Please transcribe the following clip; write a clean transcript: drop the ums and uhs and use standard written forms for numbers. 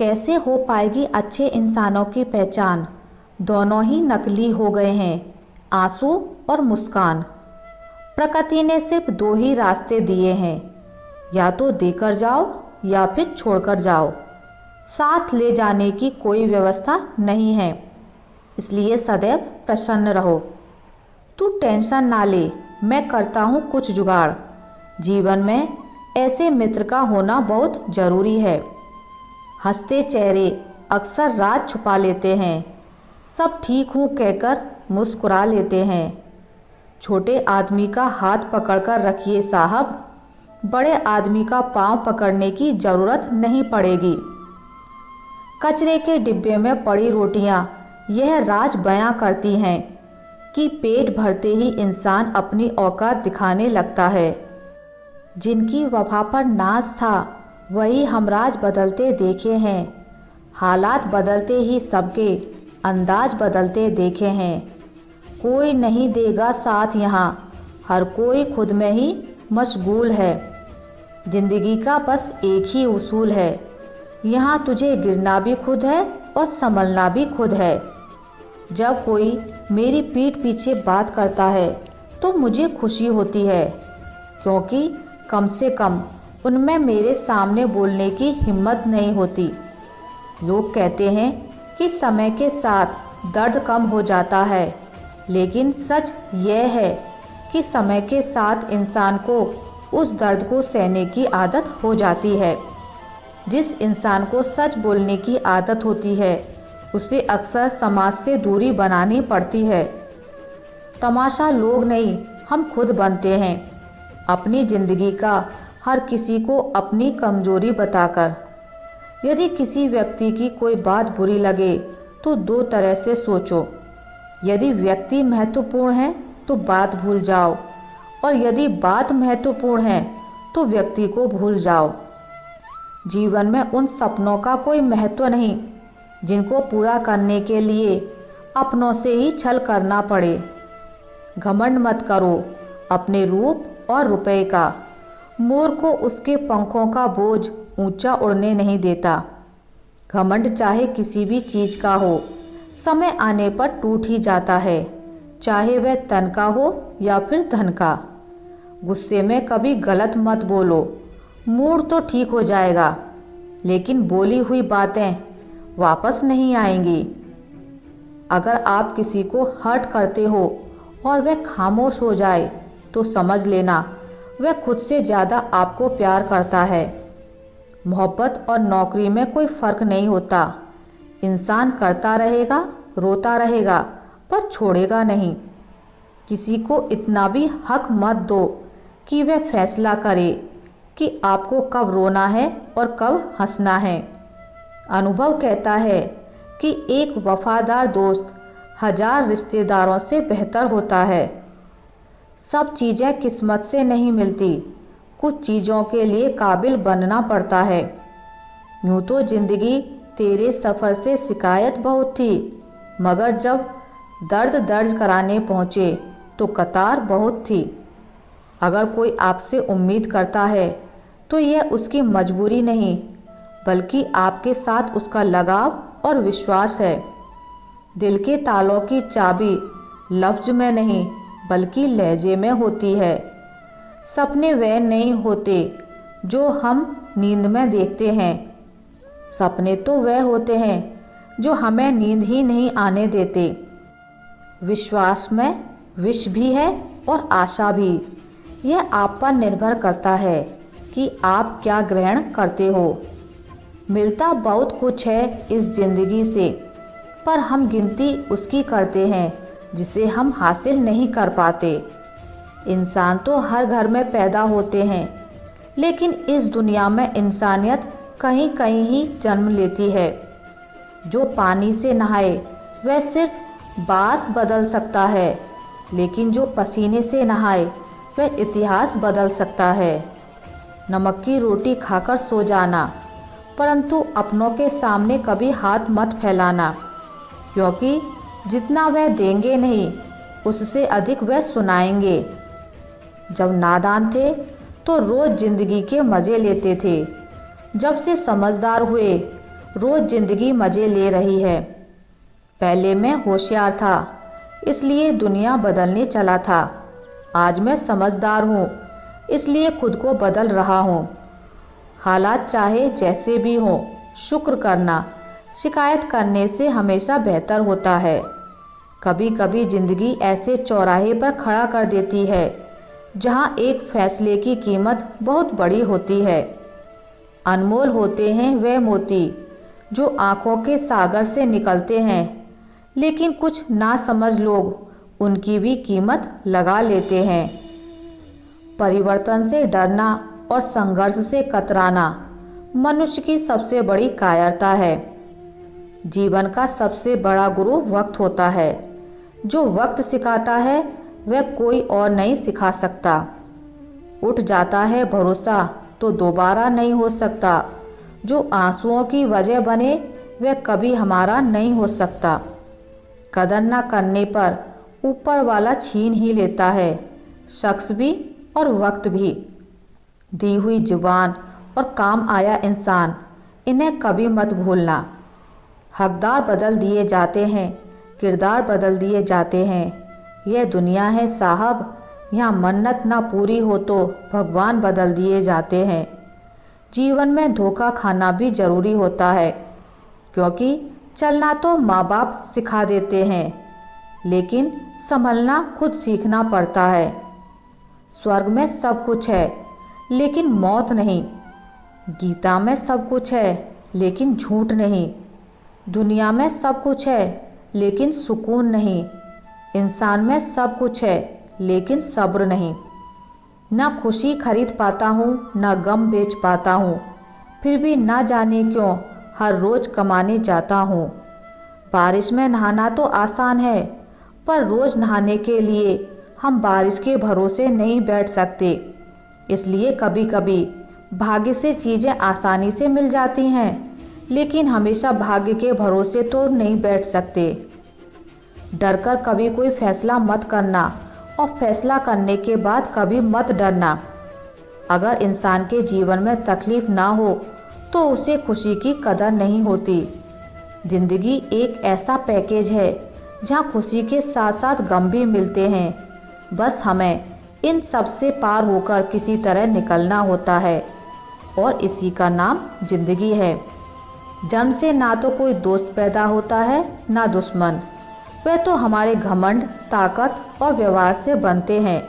कैसे हो पाएगी अच्छे इंसानों की पहचान। दोनों ही नकली हो गए हैं, आंसू और मुस्कान। प्रकृति ने सिर्फ दो ही रास्ते दिए हैं, या तो देकर जाओ या फिर छोड़कर जाओ। साथ ले जाने की कोई व्यवस्था नहीं है, इसलिए सदैव प्रसन्न रहो। तू टेंशन ना ले, मैं करता हूँ कुछ जुगाड़। जीवन में ऐसे मित्र का होना बहुत ज़रूरी है। हंसते चेहरे अक्सर राज छुपा लेते हैं, सब ठीक हूँ कहकर मुस्कुरा लेते हैं। छोटे आदमी का हाथ पकड़कर रखिए साहब, बड़े आदमी का पांव पकड़ने की ज़रूरत नहीं पड़ेगी। कचरे के डिब्बे में पड़ी रोटियां यह राज बयां करती हैं कि पेट भरते ही इंसान अपनी औकात दिखाने लगता है। जिनकी वफा पर नाज था वही हमराज बदलते देखे हैं। हालात बदलते ही सबके अंदाज बदलते देखे हैं। कोई नहीं देगा साथ यहाँ, हर कोई खुद में ही मशगूल है। जिंदगी का बस एक ही उसूल है, यहाँ तुझे गिरना भी खुद है और संभलना भी खुद है। जब कोई मेरी पीठ पीछे बात करता है तो मुझे खुशी होती है, क्योंकि कम से कम उनमें मेरे सामने बोलने की हिम्मत नहीं होती। लोग कहते हैं कि समय के साथ दर्द कम हो जाता है, लेकिन सच यह है कि समय के साथ इंसान को उस दर्द को सहने की आदत हो जाती है। जिस इंसान को सच बोलने की आदत होती है उसे अक्सर समाज से दूरी बनानी पड़ती है। तमाशा लोग नहीं, हम खुद बनते हैं, अपनी ज़िंदगी का हर किसी को अपनी कमजोरी बताकर। यदि किसी व्यक्ति की कोई बात बुरी लगे तो दो तरह से सोचो। यदि व्यक्ति महत्वपूर्ण है तो बात भूल जाओ, और यदि बात महत्वपूर्ण है तो व्यक्ति को भूल जाओ। जीवन में उन सपनों का कोई महत्व नहीं जिनको पूरा करने के लिए अपनों से ही छल करना पड़े। घमंड मत करो अपने रूप और रुपए का। मोर को उसके पंखों का बोझ ऊंचा उड़ने नहीं देता। घमंड चाहे किसी भी चीज़ का हो, समय आने पर टूट ही जाता है, चाहे वह तन का हो या फिर धन का। गुस्से में कभी गलत मत बोलो, मूड तो ठीक हो जाएगा, लेकिन बोली हुई बातें वापस नहीं आएंगी। अगर आप किसी को हर्ट करते हो और वह खामोश हो जाए तो समझ लेना वह खुद से ज़्यादा आपको प्यार करता है। मोहब्बत और नौकरी में कोई फ़र्क नहीं होता। इंसान करता रहेगा, रोता रहेगा, पर छोड़ेगा नहीं। किसी को इतना भी हक मत दो कि वह फैसला करे कि आपको कब रोना है और कब हंसना है। अनुभव कहता है कि एक वफादार दोस्त 1000 रिश्तेदारों से बेहतर होता है। सब चीज़ें किस्मत से नहीं मिलती, कुछ चीज़ों के लिए काबिल बनना पड़ता है। यूँ तो ज़िंदगी तेरे सफ़र से शिकायत बहुत थी, मगर जब दर्द दर्ज कराने पहुँचे तो कतार बहुत थी। अगर कोई आपसे उम्मीद करता है तो यह उसकी मजबूरी नहीं, बल्कि आपके साथ उसका लगाव और विश्वास है। दिल के तालों की चाबी लफ्ज में नहीं बल्कि लहजे में होती है। सपने वे नहीं होते जो हम नींद में देखते हैं, सपने तो वह होते हैं जो हमें नींद ही नहीं आने देते। विश्वास में विष भी है और आशा भी। यह आप पर निर्भर करता है कि आप क्या ग्रहण करते हो। मिलता बहुत कुछ है इस ज़िंदगी से, पर हम गिनती उसकी करते हैं जिसे हम हासिल नहीं कर पाते। इंसान तो हर घर में पैदा होते हैं, लेकिन इस दुनिया में इंसानियत कहीं कहीं ही जन्म लेती है। जो पानी से नहाए वह सिर्फ बास बदल सकता है, लेकिन जो पसीने से नहाए वह इतिहास बदल सकता है। नमक की रोटी खाकर सो जाना, परंतु अपनों के सामने कभी हाथ मत फैलाना, क्योंकि जितना वह देंगे नहीं उससे अधिक वह सुनाएंगे। जब नादान थे तो रोज़ ज़िंदगी के मज़े लेते थे, जब से समझदार हुए रोज़ जिंदगी मज़े ले रही है। पहले मैं होशियार था, इसलिए दुनिया बदलने चला था। आज मैं समझदार हूँ, इसलिए खुद को बदल रहा हूँ। हालात चाहे जैसे भी हों, शुक्र करना शिकायत करने से हमेशा बेहतर होता है। कभी कभी ज़िंदगी ऐसे चौराहे पर खड़ा कर देती है जहाँ एक फैसले की कीमत बहुत बड़ी होती है। अनमोल होते हैं वे मोती जो आँखों के सागर से निकलते हैं, लेकिन कुछ नासमझ लोग उनकी भी कीमत लगा लेते हैं। परिवर्तन से डरना और संघर्ष से कतराना मनुष्य की सबसे बड़ी कायरता है। जीवन का सबसे बड़ा गुरु वक्त होता है। जो वक्त सिखाता है वह कोई और नहीं सिखा सकता। उठ जाता है भरोसा तो दोबारा नहीं हो सकता। जो आंसुओं की वजह बने वह कभी हमारा नहीं हो सकता। कदर न करने पर ऊपर वाला छीन ही लेता है, शख्स भी और वक्त भी। दी हुई जुबान और काम आया इंसान, इन्हें कभी मत भूलना। हकदार बदल दिए जाते हैं, किरदार बदल दिए जाते हैं। यह दुनिया है साहब, यहाँ मन्नत ना पूरी हो तो भगवान बदल दिए जाते हैं। जीवन में धोखा खाना भी ज़रूरी होता है, क्योंकि चलना तो माँ बाप सिखा देते हैं, लेकिन संभलना खुद सीखना पड़ता है। स्वर्ग में सब कुछ है लेकिन मौत नहीं। गीता में सब कुछ है लेकिन झूठ नहीं। दुनिया में सब कुछ है लेकिन सुकून नहीं। इंसान में सब कुछ है लेकिन सब्र नहीं। ना खुशी खरीद पाता हूँ, ना गम बेच पाता हूँ, फिर भी ना जाने क्यों हर रोज़ कमाने जाता हूँ। बारिश में नहाना तो आसान है, पर रोज़ नहाने के लिए हम बारिश के भरोसे नहीं बैठ सकते। इसलिए कभी कभी भाग्य से चीज़ें आसानी से मिल जाती हैं, लेकिन हमेशा भाग्य के भरोसे तो नहीं बैठ सकते। डरकर कभी कोई फैसला मत करना और फैसला करने के बाद कभी मत डरना। अगर इंसान के जीवन में तकलीफ ना हो तो उसे खुशी की कदर नहीं होती। ज़िंदगी एक ऐसा पैकेज है जहाँ खुशी के साथ साथ गम भी मिलते हैं। बस हमें इन सब से पार होकर किसी तरह निकलना होता है, और इसी का नाम ज़िंदगी है। जन्म से ना तो कोई दोस्त पैदा होता है ना दुश्मन। वह तो हमारे घमंड, ताकत और व्यवहार से बनते हैं।